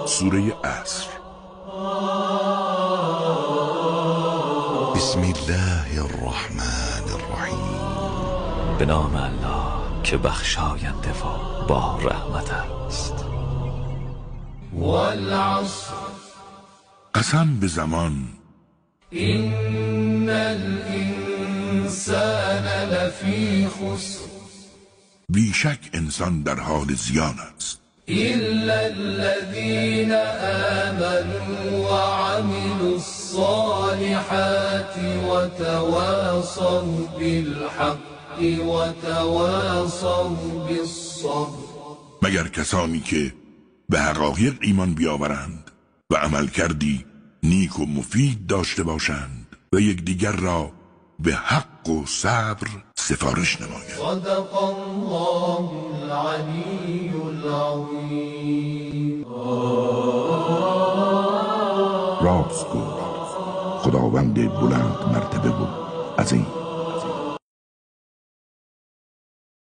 سوره عصر. بسم الله الرحمن الرحیم. به نام الله که بخشاینده و با رحمت است. والعصر. قسم به زمان. إن الإنسان لفی خسر. بیشک انسان در حال زیان است إلا الذين آمنوا وعملوا الصالحات وتواصوا بالحق وتواصوا بالصبر. مگر کسانی که به حقایق ایمان بیاورند و عمل کردی نیک و مفید داشته باشند و یکدیگر را به حق و صبر سفارش نمایند. صدق الله العلی العظیم. راست گفت خداوند بلند مرتبه و عظیم.